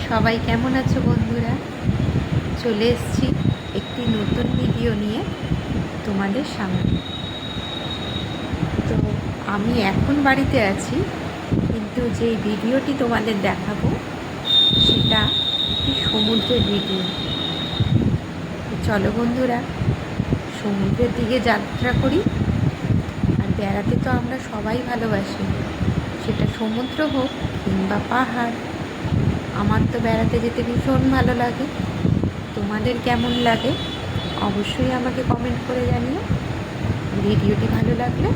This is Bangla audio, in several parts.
সবাই কেমন আছো বন্ধুরা? চলে এসেছি একটি নতুন ভিডিও নিয়ে তোমাদের সামনে। তো আমি এখন বাড়িতে আছি, কিন্তু যেই ভিডিওটি তোমাদের দেখাবো সেটা একটি সমুদ্রের ভিডিও। চলো বন্ধুরা, সমুদ্রের দিকে যাত্রা করি। আর বেড়াতে তো আমরা সবাই ভালোবাসি, সেটা সমুদ্র হোক কিংবা পাহাড়। আমার তো বেড়াতে যেতে ভীষণ ভালো লাগে। তোমাদের কেমন লাগে অবশ্যই আমাকে কমেন্ট করে জানিও। ভিডিওটি ভালো লাগলে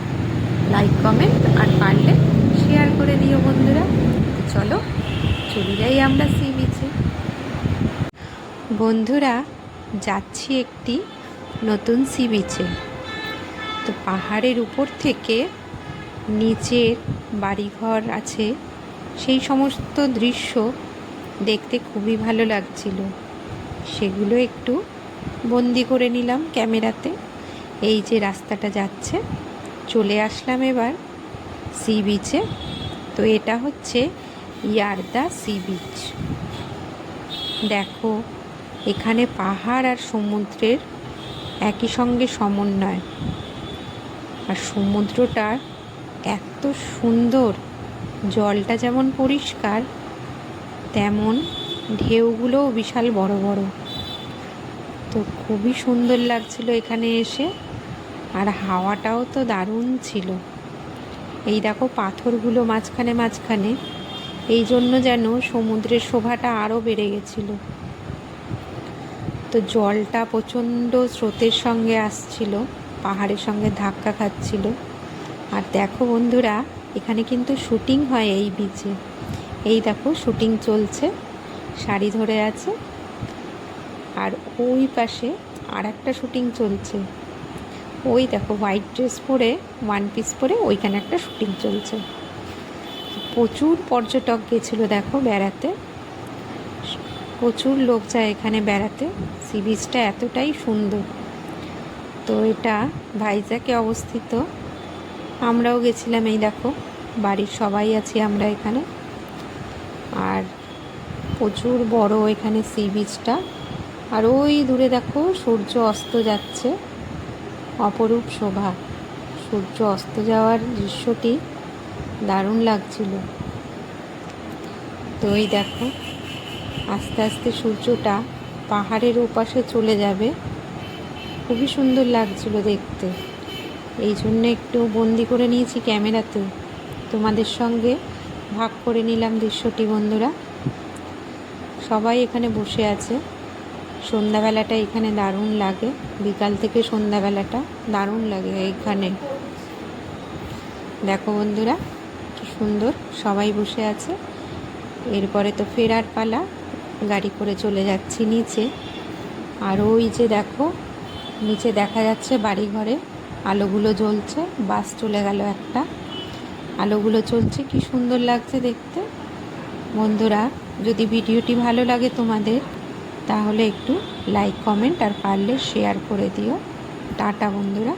লাইক কমেন্ট আর পারলে শেয়ার করে দিও বন্ধুরা। চলো চলে যাই আমরা সি বিচে। বন্ধুরা, যাচ্ছি একটি নতুন সি বিচে। তো পাহাড়ের উপর থেকে নিচের বাড়িঘর আছে, সেই সমস্ত দৃশ্য দেখতে খুবই ভালো লাগছিল। সেগুলো একটু বন্দি করে নিলাম ক্যামেরাতে। এই যে রাস্তাটা যাচ্ছে, চলে আসলাম এবার সি বিচে। তো এটা হচ্ছে ইয়ারদা সি বিচ। দেখো, এখানে পাহাড় আর সমুদ্রের একই সঙ্গে সমন্বয়। আর সমুদ্রটা এত সুন্দর, জলটা যেমন পরিষ্কার তেমন ঢেউগুলোও বিশাল বড় বড়। তো খুবই সুন্দর লাগছিল এখানে এসে, আর হাওয়াটাও তো দারুণ ছিল। এই দেখো পাথরগুলো মাঝখানে মাঝখানে, এই জন্য যেন সমুদ্রের শোভাটা আরও বেড়ে গেছিল। তো জলটা প্রচণ্ড স্রোতের সঙ্গে আসছিল, পাহাড়ের সঙ্গে ধাক্কা খাচ্ছিল। আর দেখো বন্ধুরা, এখানে কিন্তু শুটিং হয় এই বিচে। এই দেখো শুটিং চলছে, শাড়ি ধরে আছে। আর ওই পাশে আর একটা শুটিং চলছে। ওই দেখো হোয়াইট ড্রেস পরে, ওয়ান পিস পরে ওইখানে একটা শুটিং চলছে। প্রচুর পর্যটক গেছিলো দেখো বেড়াতে, প্রচুর লোক যায় এখানে বেড়াতে। সি বিচটা এতটাই সুন্দর। তো এটা ভাইজ্যাকে অবস্থিত। আমরাও গেছিলাম। এই দেখো বাড়ির সবাই আছি আমরা এখানে। আর প্রচুর বড় এখানে সি বিচটা। আর ওই দূরে দেখো সূর্য অস্ত যাচ্ছে, অপরূপ শোভা। সূর্য অস্ত যাওয়ার দৃশ্যটি দারুণ লাগছিল। তো এই দেখো আস্তে আস্তে সূর্যটা পাহাড়ের ওপাশে চলে যাবে। খুবই সুন্দর লাগছিল দেখতে, এই জন্য একটু বন্দি করে নিয়েছি ক্যামেরাতে, তোমাদের সঙ্গে ভাগ করে নিলাম দৃশ্যটি। বন্ধুরা সবাই এখানে বসে আছে। সন্ধ্যাবেলাটা এখানে দারুণ লাগে, বিকাল থেকে সন্ধ্যাবেলাটা দারুণ লাগে এইখানে। দেখো বন্ধুরা কি সুন্দর, সবাই বসে আছে। এরপরে তো ফেরার পালা, গাড়ি করে চলে যাচ্ছি নিচে। আর ওই যে দেখো নিচে দেখা যাচ্ছে বাড়িঘরে আলোগুলো জ্বলছে। বাস চলে গেল একটা, আলোগুলো চলছে, কি সুন্দর লাগছে দেখতে। বন্ধুরা যদি ভিডিওটি ভালো লাগে তোমাদের, তাহলে একটু লাইক কমেন্ট আর পারলে শেয়ার করে দিও। টাটা বন্ধুরা।